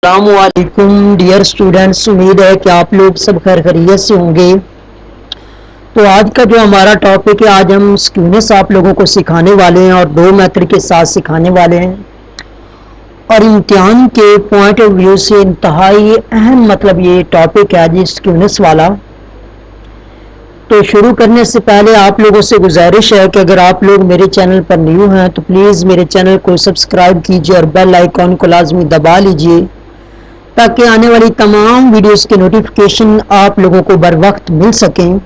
السلام علیکم dear students, امید ہے کہ آپ لوگ سب خیر خیریت سے ہوں گے۔ تو آج کا جو ہمارا ٹاپک ہے، آج ہم اسکیونس آپ لوگوں کو سکھانے والے ہیں اور دو میتھڈ کے ساتھ سکھانے والے ہیں، اور امتحان کے پوائنٹ آف ویو سے انتہائی اہم یہ ٹاپک ہے جی اسکیونس والا۔ تو شروع کرنے سے پہلے آپ لوگوں سے گزارش ہے کہ اگر آپ لوگ میرے چینل پر نیو ہیں تو پلیز میرے چینل کو سبسکرائب کیجیے اور بیل آئیکن کو لازمی دبا لیجیے تاکہ آنے والی تمام ویڈیوز کے نوٹیفیکیشن آپ لوگوں کو بر وقت مل سکیں۔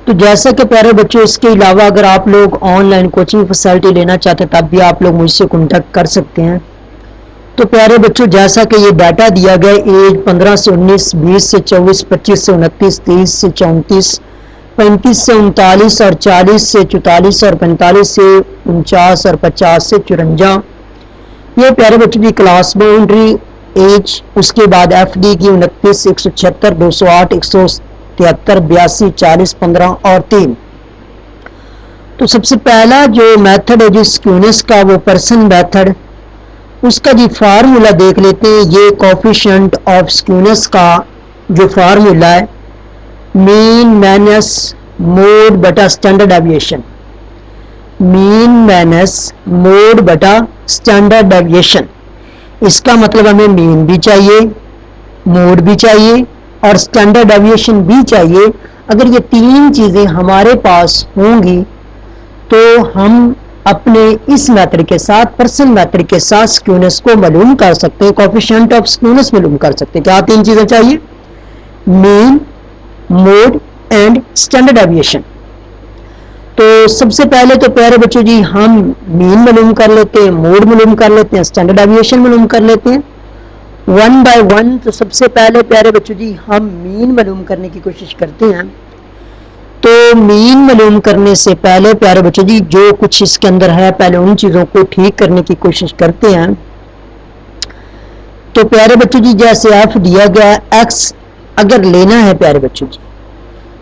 تو جیسا کہ پیارے بچوں، اس کے علاوہ اگر آپ لوگ آن لائن کوچنگ فیسلٹی لینا چاہتے ہیں تب بھی آپ لوگ مجھ سے کنٹیکٹ کر سکتے ہیں۔ تو پیارے بچوں، جیسا کہ یہ ڈیٹا دیا گیا، ایج 15 سے 19، 20 سے 24، 25 سے 29، 30 سے 34، 35 سے 39 اور 40 سے 44 اور 45 سے 49 اور 50 سے 54۔ یہ پیارے بچوں کی کلاس باؤنڈری ایج، اس کے بعد ایف ڈی کی 29، 176، 208، 173، 82، 40، 15 اور 3۔ تو سب سے پہلا جو میتھڈ ہے جی اسکیونس کا، وہ پرسن میتھڈ، اس کا جی فارمولا دیکھ لیتے ہیں۔ یہ کوفیشنٹ آف اسکیونس کا جو فارمولا ہے، مین مائنس موڈ بٹا اسٹینڈرڈ ایویشن، مین مائنس موڈ بٹا اسٹینڈرڈ ایویشن۔ اس کا مطلب ہمیں مین بھی چاہیے، موڈ بھی چاہیے اور اسٹینڈرڈ ایویشن بھی چاہیے۔ اگر یہ تین چیزیں ہمارے پاس ہوں گی تو ہم اپنے اس میتھڈ کے ساتھ، پرسن میتھڈ کے ساتھ اسکیونس کو معلوم کر سکتے ہیں، کوفیشنٹ آف اسکیونس معلوم کر سکتے ہیں۔ کیا تین چیزیں چاہیے؟ مین، موڈ اینڈ اسٹینڈرڈ ایویشن۔ تو سب سے پہلے تو پیارے بچوں جی ہم مین معلوم کر لیتے ہیں، موڈ معلوم کر لیتے ہیں، اسٹینڈرڈ ایویشن معلوم کر لیتے ہیں ون بائی ون۔ تو سب سے پہلے پیارے بچوں جی ہم مین معلوم کرنے کی کوشش کرتے ہیں۔ تو مین معلوم کرنے سے پہلے پیارے بچوں جی جو کچھ اس کے اندر ہے، پہلے ان چیزوں کو ٹھیک کرنے کی کوشش کرتے ہیں۔ تو پیارے بچوں جی جیسے ایف دیا گیا، ایکس اگر لینا ہے پیارے بچوں جی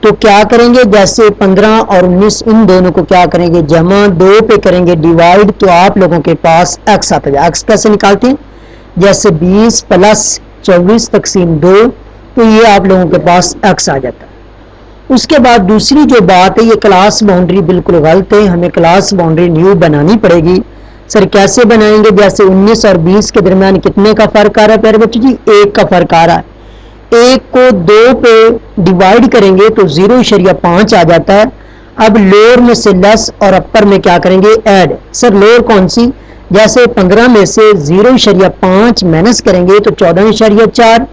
تو کیا کریں گے؟ جیسے 15 اور 19 ان دونوں کو کیا کریں گے؟ جمع 2 پہ کریں گے ڈیوائڈ، تو آپ لوگوں کے پاس ایکس آتا ہے۔ ایکس کیسے نکالتے ہیں؟ جیسے 20 پلس 24 تقسیم 2، تو یہ آپ لوگوں کے پاس ایکس آ جاتا ہے۔ اس کے بعد دوسری جو بات ہے، یہ کلاس باؤنڈری بالکل غلط ہے، ہمیں کلاس باؤنڈری نیو بنانی پڑے گی۔ سر کیسے بنائیں گے؟ جیسے 19 اور 20 کے درمیان کتنے کا فرق آ رہا ہے پیارے بچوں جی؟ 1 کا فرق آ رہا ہے۔ 1 کو 2 پہ ڈیوائڈ کریں گے تو 0.5 آ جاتا ہے۔ اب لوور میں سے لیس اور اپر میں کیا کریں گے؟ ایڈ۔ سر لوور کون سی؟ جیسے 15 میں سے 0.5 مائنس کریں گے تو 14.4۔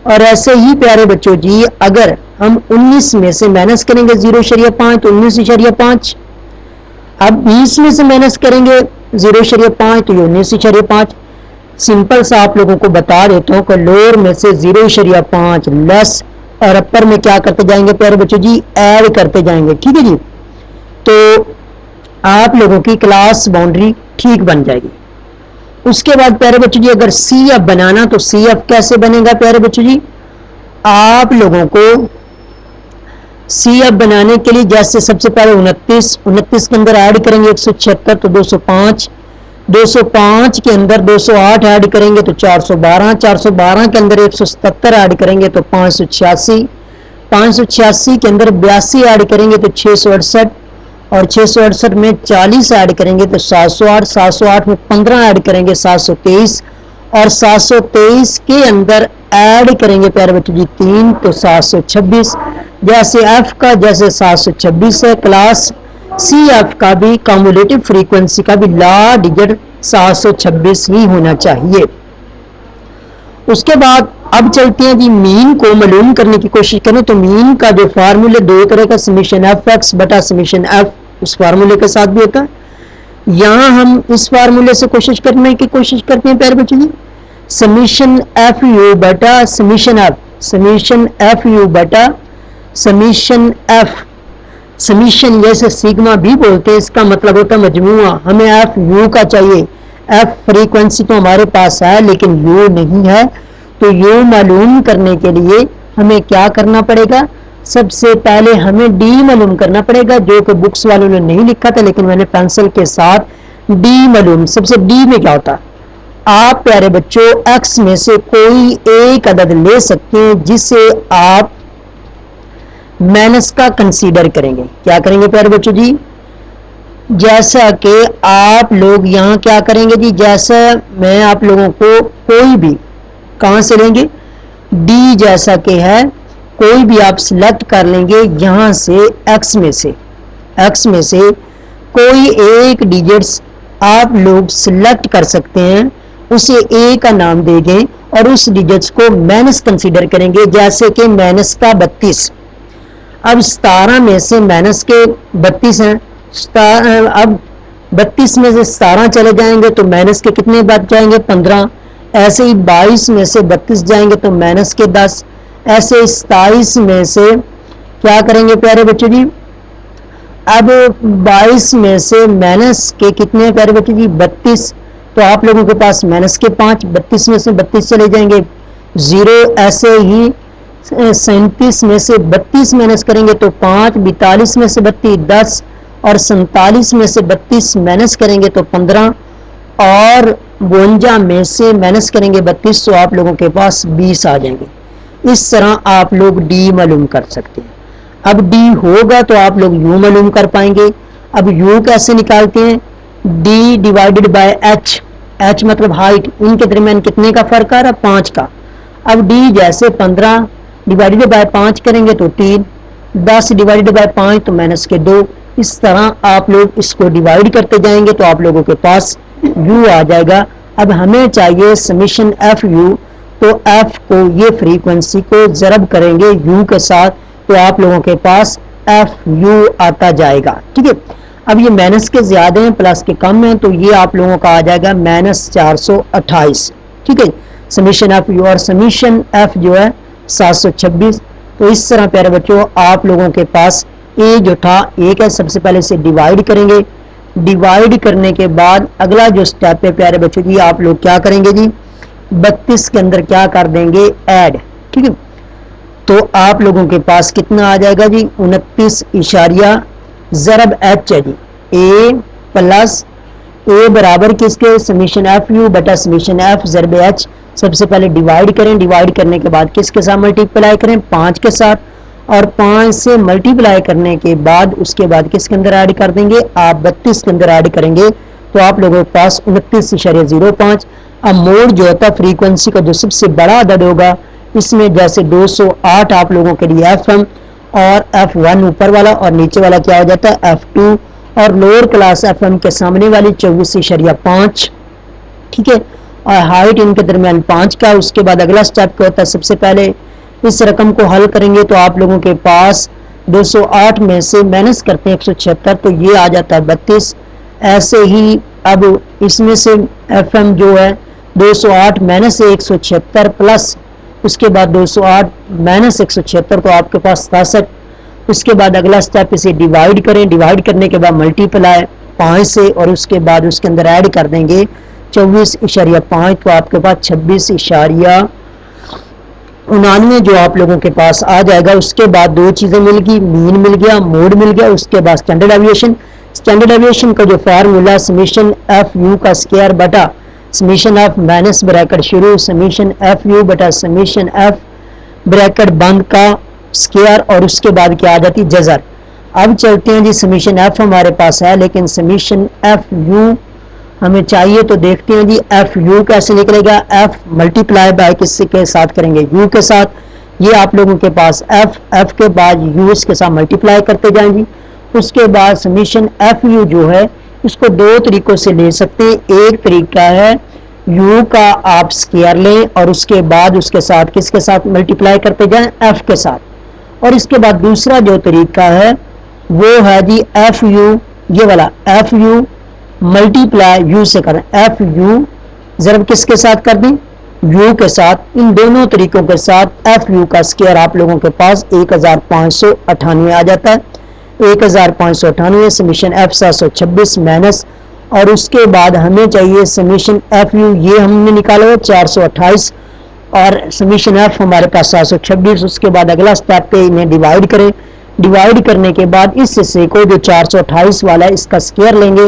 اور ایسے ہی پیارے بچوں جی اگر ہم 19 میں سے مائنس کریں گے 0.5 تو 19.5۔ اب 20 میں سے مائنس کریں گے 0.5 تو یہ 19.5۔ سمپل سا آپ لوگوں کو بتا دیتا ہوں کہ لوور میں سے 0.5 لیس اور اپر میں کیا کرتے جائیں گے پیارے بچوں جی؟ ایڈ کرتے جائیں گے، ٹھیک ہے جی۔ تو آپ لوگوں کی کلاس باؤنڈری ٹھیک بن جائے گی۔ اس کے بعد پیارے بچوں جی اگر سی ایف بنانا تو سی ایف کیسے بنے گا پیارے بچوں جی؟ آپ لوگوں کو سی ایف بنانے کے لیے جیسے سب سے پہلے 29 کے اندر ایڈ کریں گے 176 تو 205، 205 کے اندر 208 ایڈ کریں گے تو 412، 412 کے اندر 177 ایڈ کریں گے تو 586، 586 کے اندر 82 ایڈ کریں گے تو 668، اور 668 میں 40 ایڈ کریں گے تو 708، 708 میں 15 ایڈ کریں گے 723، اور 723 کے اندر ایڈ کریں گے پیارے بچوں جی 3 تو 726۔ جیسے ایف کا جیسے 726 ہے، کلاس سی ایف کا بھی کامولیٹو فریکوینسی کا بھی لا ڈیجٹ 726 ہی ہونا چاہیے۔ اس کے بعد اب چلتے ہیں جی مین کو معلوم کرنے کی کوشش کریں۔ تو مین کا جو فارمولے دو طرح کا، سمیشن ایف ایکس بٹا سمیشن ایف، اس فارمولے کے ساتھ بھی ہوتا ہے۔ یہاں ہم اس فارمولے سے کوشش کرنے کی کوشش کرتے ہیں پیارے بچوں جی، سمیشن ایف یو بٹا summation F, summation F U بٹا سمیشن ایف۔ سمیشن جیسے سیگما بھی بولتے ہیں، اس کا مطلب ہوتا ہے مجموعہ۔ ہمیں ایف یو کا چاہیے، ایف فریکوینسی تو ہمارے پاس ہے لیکن یو نہیں ہے، تو یو معلوم کرنے کے لیے ہمیں کیا کرنا پڑے گا؟ سب سے پہلے ہمیں ڈی معلوم کرنا پڑے گا، جو کہ بکس والوں نے نہیں لکھا تھا لیکن میں نے پینسل کے ساتھ ڈی معلوم۔ سب سے ڈی میں کیا ہوتا ہے؟ آپ پیارے بچوں x میں سے کوئی ایک عدد لے سکتے ہیں جسے آپ مائنس کا کنسیڈر کریں گے. کیا کریں گے پیارے بچوں جی؟ جیسا کہ آپ لوگ یہاں کیا کریں گے جی، جیسا میں آپ لوگوں کو کوئی بھی کہاں سے لیں گے، ڈی جیسا کہ ہے کوئی بھی آپ سلیکٹ کر لیں گے یہاں سے ایکس میں سے کوئی ایک ڈیجٹس آپ لوگ سلیکٹ کر سکتے ہیں، اسے اے کا نام دے گے اور اس ڈیجٹس کو مائنس کنسیڈر کریں گے. جیسے کہ مائنس کا 32. اب 17 میں سے مائنس کے 32 ہیں، اب 32 میں سے 17 چلے جائیں گے تو مائنس کے کتنے بچ جائیں گے، 15. ایسے ہی 22 میں سے 32 جائیں گے تو مائنس کے 10. ایسے 27 میں سے کیا کریں گے پیارے بچوں جی، اب 22 میں سے مائنس کے کتنے پیارے بچوں جی، 32. تو آپ لوگوں کے پاس مائنس کے 5، 32 میں سے 32 چلے جائیں گے 0. ایسے ہی 37 میں سے 32 مائنس کریں گے تو 5، 42 میں سے 32 10 اور 47 میں سے 32 مائنس کریں گے تو 15 اور 52 میں سے مائنس کریں گے 32 تو آپ لوگوں کے پاس 20 آ جائیں گے. اس طرح آپ لوگ ڈی معلوم کر سکتے ہیں. اب ڈی ہوگا تو آپ لوگ یو معلوم کر پائیں گے. اب یو کیسے نکالتے ہیں، D divided by H, H مطلب ہائٹ، ان کے درمیان کتنے کا فرق آ رہا ہے، 5 کا. اب ڈی جیسے 15 ڈیوائیڈڈ بائی 5 کریں گے تو 3، 10 ڈیوائیڈڈ بائی 5 تو مائنس کے 2. اس طرح آپ لوگ اس کو ڈیوائیڈ کرتے جائیں گے تو آپ لوگوں کے پاس یو آ جائے گا. اب ہمیں چاہیے سمیشن ایف یو، تو ایف کو یہ فریکوینسی کو ضرب کریں گے یو کے ساتھ تو آپ لوگوں کے پاس ایف یو آتا جائے گا. ٹھیک ہے، اب یہ مائنس کے زیادہ ہیں پلس کے کم ہیں تو یہ آپ لوگوں کا آ جائے گا -428. ٹھیک ہے، سمیشن ایف یو اور سمیشن ایف جو ہے 726. تو اس طرح پیارے بچوں آپ لوگوں کے پاس اے جو تھا ایک ہے، سب سے پہلے سے ڈیوائیڈ کریں گے. ڈیوائیڈ کرنے کے بعد اگلا جو سٹیپ ہے پیارے بچوں جی، آپ لوگ کیا کریں گے جی، 32 کے اندر کیا کر دیں گے، ایڈ. ٹھیک ہے، تو آپ لوگوں کے پاس کتنا آ جائے گا جی، 29 اشاریہ ضرب ایچ ہے جی، اے پلس اے برابر کس کے، سمیشن ایف یو بٹا سمیشن ایف ضرب ایچ. سب سے پہلے ڈیوائیڈ کریں، ڈیوائیڈ کرنے کے بعد کس کے ساتھ ملٹیپلائی کریں، 5 کے ساتھ، اور 5 سے ملٹیپلائی کرنے کے بعد اس کے بعد کس کے اندر ایڈ کر دیں گے، آپ 32 کے اندر ایڈ کریں گے تو آپ لوگوں کے پاس 29.05. اب موڈ جو ہوتا ہے فریکوینسی کا جو سب سے بڑا عدد ہوگا، اس میں جیسے 208 آپ لوگوں کے لیے ایف ایم اور F1 اوپر والا اور نیچے والا کیا ہو جاتا ہے F2 اور لوور کلاس ایف ایم کے سامنے والی 24.5. ٹھیک ہے، اور ہائٹ ان کے درمیان 5 کا. اس کے بعد اگلا سٹیپ کیا ہوتا ہے، سب سے پہلے اس رقم کو حل کریں گے تو آپ لوگوں کے پاس 208 میں سے مائنس کرتے ہیں 176 تو یہ آ جاتا ہے 32. ایسے ہی اب اس میں سے ایف ایم جو ہے 208 مائنس 176 پلس اس کے بعد 208 مائنس 176 تو آپ کے پاس 67. اس کے بعد اگلا سٹیپ اسے ڈیوائیڈ کریں، ڈیوائیڈ کرنے کے بعد ملٹیپلائی 5 سے اور اس کے بعد اس کے اندر ایڈ کر دیں گے 24.5 تو آپ کے پاس 26.99 جو آپ لوگوں کے پاس آ جائے گا. اس کے بعد دو چیزیں مل گئی، مین مل گیا، موڈ مل گیا. اس کے بعد اسٹینڈرڈ ایویشن. اسٹینڈرڈ ایویشن کا جو فارمولا سمیشن ایف یو کا اسکوائر بٹا سمیشن ایف مائنس بریکٹ شروع سمیشن ایف یو بٹا سمیشن ایف بریکٹ بند کا اسکوائر اور اس کے بعد کیا آ جاتی جزر. اب چلتے ہیں جی، سمیشن ایف ہمارے پاس ہے لیکن سمیشن ایف یو ہمیں چاہیے تو دیکھتے ہیں جی ایف یو کیسے نکلے گا. ایف ملٹیپلائی بائی کس کے ساتھ کریں گے، یو کے ساتھ. یہ آپ لوگوں کے پاس ایف کے بعد یو اس کے ساتھ ملٹیپلائی کرتے جائیں گی. اس کے بعد سمیشن ایف یو جو ہے اس کو دو طریقوں سے لے سکتے ہیں. ایک طریقہ ہے یو کا آپ اسکوائر لیں اور اس کے بعد اس کے ساتھ کس کے ساتھ ملٹیپلائی کرتے جائیں، ایف کے ساتھ. اور اس کے بعد دوسرا جو طریقہ ہے وہ ہے جی ایف یو، یہ والا ایف یو ملٹیپلائی یو سے کریں، ایف یو ضرب کس کے ساتھ کر دیں، یو کے ساتھ. ان دونوں طریقوں کے ساتھ ایف یو کا اسکوائر آپ لوگوں کے پاس 1598 آ جاتا ہے. 1598 سمیشن ایف 726 مائنس اور اس کے بعد ہمیں چاہیے سمیشن ایف یو، یہ ہم نے نکالا ہے 428 اور سمیشن ایف ہمارے پاس 726. اس کے بعد اگلا سٹیپ پہ انہیں ڈیوائیڈ کریں. ڈیوائیڈ کرنے کے بعد اس حصے کو جو 428 والا ہے اس کا اسکوائر لیں گے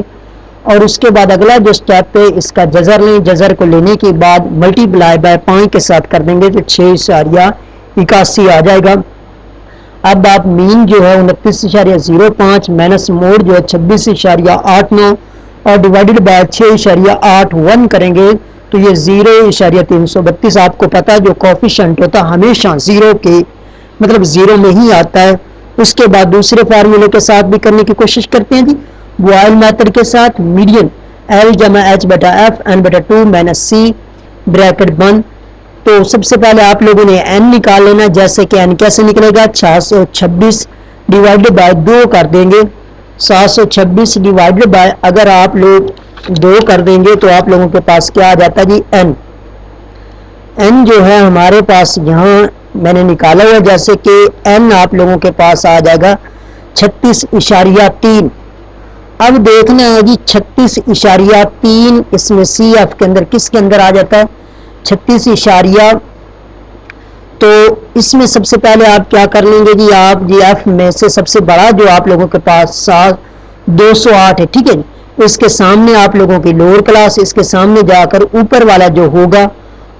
اور اس کے بعد اگلا جو سٹیپ ہے اس کا جذر لیں، جذر کو لینے کے بعد ملٹی پلائی بائی 5 کے ساتھ کر دیں گے تو 6.81 آ جائے گا۔ اب آپ مین جو ہے 29.05 مائنس موڈ جو ہے 26.89 اور ڈیوائڈڈ بائی 6.81 کریں گے تو یہ 0.332 آپ کو پتا جو کوفیشنٹ ہوتا ہمیشہ زیرو کے مطلب زیرو میں ہی آتا ہے۔ اس کے بعد دوسرے فارمولے کے ساتھ بھی کرنے کی کوشش کرتے ہیں جی، بوائل میتھڈ کے ساتھ میڈین L جمع H بٹا F n بٹا 2 مائنس C بریکٹ بند۔ تو سب سے پہلے آپ لوگوں نے n نکال لینا، جیسے کہ n کیسے نکلے گا 626 ڈیوائڈ بائی 2 کر دیں گے، 726 ڈیوائڈ بائی اگر آپ لوگ 2 کر دیں گے تو آپ لوگوں کے پاس کیا آ جاتا جی n جو ہے ہمارے پاس یہاں میں نے نکالا ہوا، جیسے کہ n آپ لوگوں کے پاس آ جائے گا 36.3۔ اب دیکھنا ہے جی 36.3 اس میں سی ایف کے اندر کس کے اندر آ جاتا ہے 36 تو اس میں سب سے پہلے آپ کیا کر لیں گے جی، آپ جی ایف میں سے سب سے بڑا جو آپ لوگوں کے پاس 208 ہے، ٹھیک ہے جی، اس کے سامنے آپ لوگوں کی لوور کلاس، اس کے سامنے جا کر اوپر والا جو ہوگا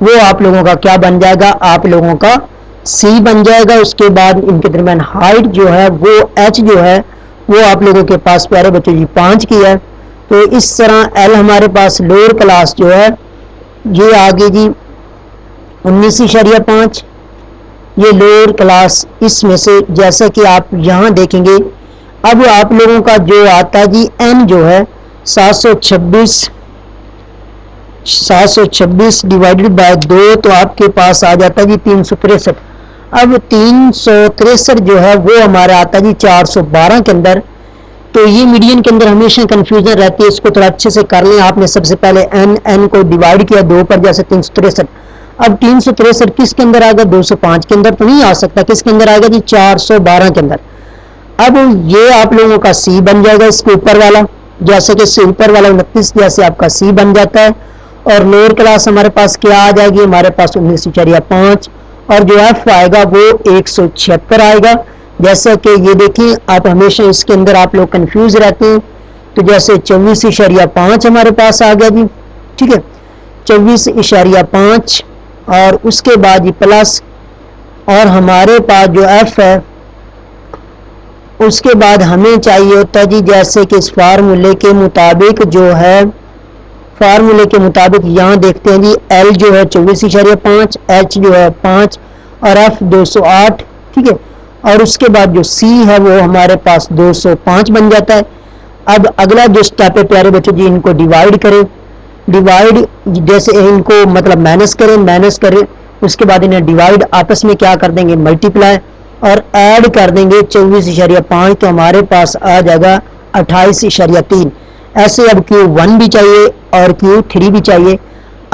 وہ آپ لوگوں کا کیا بن جائے گا، آپ لوگوں کا سی بن جائے گا۔ اس کے بعد ان کے درمیان ہائٹ جو ہے وہ ایچ جو ہے وہ آپ لوگوں کے پاس پیارے بچوں جی 5 کی ہے، تو اس طرح ایل ہمارے پاس لوور کلاس جو ہے یہ آگے جی 19.5 یہ لوور کلاس اس میں سے، جیسا کہ آپ یہاں دیکھیں گے اب آپ لوگوں کا جو آتا جی این جو ہے 726 ڈیوائڈڈ بائی 2 تو آپ کے پاس آ جاتا جی 363۔ اب 363 جو ہے وہ ہمارا آتا جی 412 کے اندر، تو یہ میڈین کے اندر ہمیشہ کنفیوژن رہتی ہے، اس کو تھوڑا اچھے سے کر لیں۔ آپ نے سب سے پہلے n کو ڈیوائڈ کیا 2 پر، جیسے 363، اب 363 کس کے اندر آئے گا 205 کے اندر تو نہیں آ سکتا، کس کے اندر آئے گا جی 412 کے اندر۔ اب یہ آپ لوگوں کا سی بن جائے گا اس کے اوپر والا، جیسے کہ اس سے اوپر والا 29 جیسے آپ کا سی بن جاتا ہے، اور لوور کلاس ہمارے پاس کیا آ جائے گی، ہمارے پاس 19.5 اور جو ایف آئے گا وہ 176 آئے گا۔ جیسا کہ یہ دیکھیں آپ ہمیشہ اس کے اندر آپ لوگ کنفیوز رہتے ہیں، تو جیسے 24.5 ہمارے پاس آ گیا جی، ٹھیک ہے 24.5 اور اس کے بعد یہ پلس، اور ہمارے پاس جو ایف ہے اس کے بعد ہمیں چاہیے ہوتا ہے جی، جیسے کہ اس فارمولے کے مطابق جو ہے فارمولے کے مطابق یہاں دیکھتے ہیں جی ایل جو ہے 24.5 ایچ جو ہے 5 اور ایف 208، ٹھیک ہے، اور اس کے بعد جو سی ہے وہ ہمارے پاس 205 بن جاتا ہے۔ اب اگلا جو سٹیپ ہے پیارے بچوں جی ان کو ڈیوائڈ کریں، ڈیوائڈ جیسے ان کو مطلب مائنس کریں اس کے بعد انہیں ڈیوائڈ آپس میں کیا کر دیں گے ملٹی پلائی اور ایڈ کر دیں گے 24.5 تو ہمارے پاس آ جائے گا 28.3۔ ایسے اب Q1 بھی چاہیے اور Q3 بھی چاہیے۔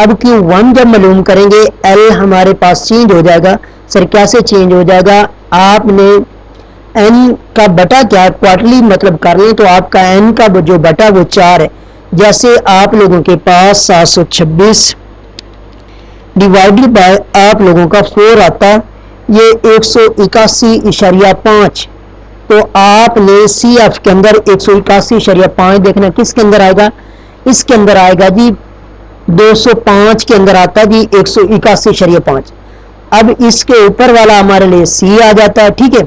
اب Q1 جب معلوم کریں گے L ہمارے پاس چینج ہو جائے گا، سر کیسے چینج ہو جائے گا، آپ نے N کا بٹا کیا کوارٹرلی مطلب کر لیں تو آپ کا N کا جو بٹا وہ 4 ہے، جیسے آپ لوگوں کے پاس 726 ڈیوائڈڈ بائی آپ لوگوں کا 4 آتا یہ 181.5، تو آپ نے سی ایف کے اندر 181.5 دیکھنا کس کے اندر آئے گا، اس کے اندر آئے گا جی 205 کے اندر آتا جی 181.5۔ اب اس کے اوپر والا ہمارے لیے سی آ جاتا ہے، ٹھیک ہے،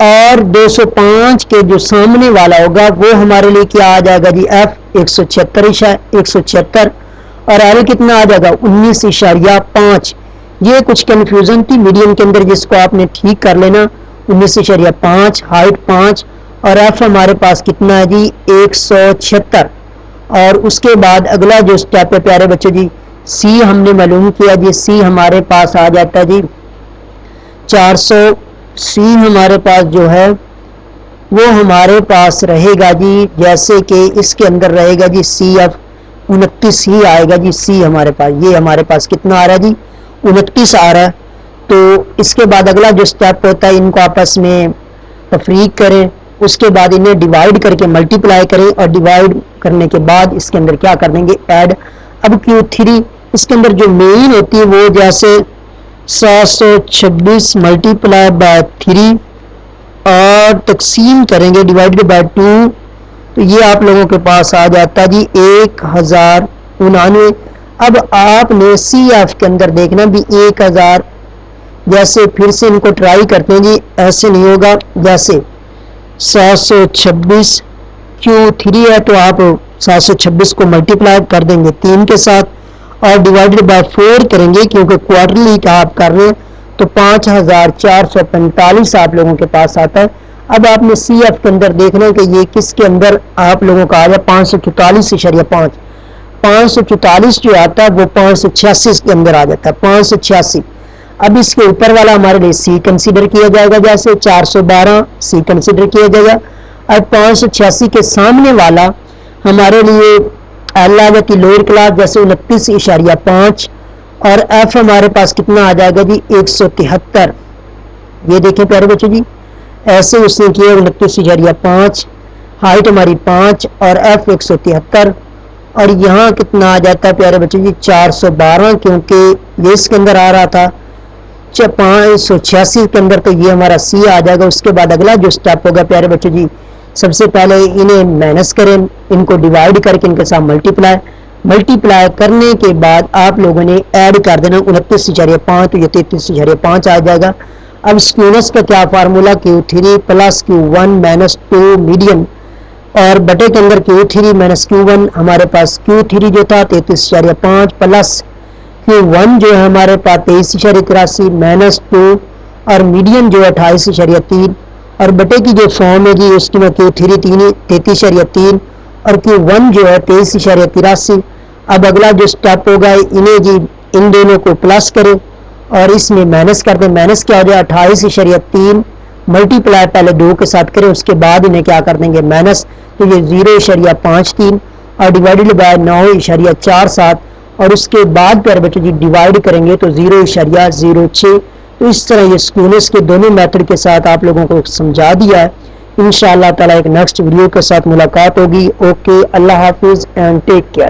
اور 205 کے جو سامنے والا ہوگا وہ ہمارے لیے کیا آ جائے گا جی ایف 176 اور ایل کتنا آ جائے گا 19.5۔ یہ کچھ کنفیوژن تھی میڈیم کے اندر جس کو آپ نے ٹھیک کر لینا، 19.5 ہائٹ 5 اور ایف ہمارے پاس کتنا ہے جی 176۔ اور اس کے بعد اگلا جو سٹیپ ہے پیارے بچوں جی سی ہم نے معلوم کیا جی، سی ہمارے پاس آ جاتا ہے جی 400۔ سی ہمارے پاس جو ہے وہ ہمارے پاس رہے گا جی، جیسے کہ اس کے اندر رہے گا جی سی ایف 29 ہی آئے گا جی، سی ہمارے پاس یہ ہمارے پاس کتنا آ رہا ہے جی 29 آ رہا ہے۔ تو اس کے بعد اگلا جو سٹیپ ہوتا ہے ان کو آپس میں تفریق کریں، اس کے بعد انہیں ڈیوائڈ کر کے ملٹی پلائی کریں اور ڈیوائڈ کرنے کے بعد اس کے اندر کیا کر دیں گے ایڈ۔ اب Q3 اس کے اندر جو مین ہوتی ہے وہ جیسے 726 ملٹی پلائی بائی 3 اور تقسیم کریں گے ڈیوائڈ بائی 2 تو یہ آپ لوگوں کے پاس آ جاتا جی 1099. اب آپ نے سی ایف کے اندر دیکھنا بھی 1000. جیسے پھر سے ان کو ٹرائی کرتے ہیں جی, ایسے نہیں ہوگا. جیسے 726 Q3 ہے تو آپ 726 کو ملٹیپلائی کر دیں گے 3 کے ساتھ اور ڈیوائڈڈ بائی 4 کریں گے, کیونکہ کوارٹرلی کا آپ کر رہے ہیں تو 5445 آپ لوگوں کے پاس آتا ہے. اب آپ نے سی ایف کے اندر دیکھنا ہے کہ یہ کس کے اندر آپ لوگوں کا آ جائے 544.5. 544 جو آتا ہے وہ 586 کے اندر آ جاتا ہے 586. اب اس کے اوپر والا ہمارے لیے سی کنسیڈر کیا جائے گا, جیسے 412 سی کنسیڈر کیا جائے گا. اب 586 کے سامنے والا ہمارے لیے ایل آ جاتی لوئر کلاس, جیسے 29.5 اور ایف ہمارے پاس کتنا آ جائے گا جی 173. یہ دیکھیں پیارے بچے جی, ایسے اس نے کیا 29.5, ہائٹ ہماری 5 اور ایف 173. اور یہاں کتنا آ جاتا ہے پیارے بچے جی 412, کیونکہ یہ اس کے اندر آ رہا تھا 586 کے اندر, تو یہ ہمارا سی آ جائے گا. اس کے بعد اگلا جو سٹیپ ہوگا پیارے بچے جی, سب سے پہلے انہیں مائنس کریں, ان کو ڈیوائڈ کر کے ان کے ساتھ ملٹیپلائی کرنے کے بعد آپ لوگوں نے ایڈ کر دینا 29.5, تو یہ 33.5 آ جائے گا. اب اسکیونس کا کیا formula, Q3 plus Q1 minus 2 median, اور بٹے کے اندر Q3 مائنس Q1 ہمارے پاس Q3 جو تھا 33.5 پلس Q1 جو ہے ہمارے پاس 23.83 مائنس 2 اور میڈین جو 28.3, اور بٹے کی جو فارم ہے جی اس کی میں Q3 33.3 اور Q1 جو ہے 23.83. اب اگلا جو سٹیپ ہوگا انہیں جی ان دونوں کو پلس کریں اور اس میں مائنس کر دیں. مائنس کیا ہو جائے 28.3 ملٹیپلائی پہلے 2 کے ساتھ کریں, اس کے بعد انہیں کیا کر دیں گے مائنس, تو یہ 0.53 اور ڈیوائڈڈ بائی 9.47, اور اس کے بعد پھر بچے جی ڈیوائڈ کریں گے تو 0.06. تو اس طرح یہ اسکیونس کے دونوں میتھڈ کے ساتھ آپ لوگوں کو سمجھا دیا ہے. انشاءاللہ تعالی ایک نیکسٹ ویڈیو کے ساتھ ملاقات ہوگی. اوکے, اللہ حافظ اینڈ ٹیک کیئر.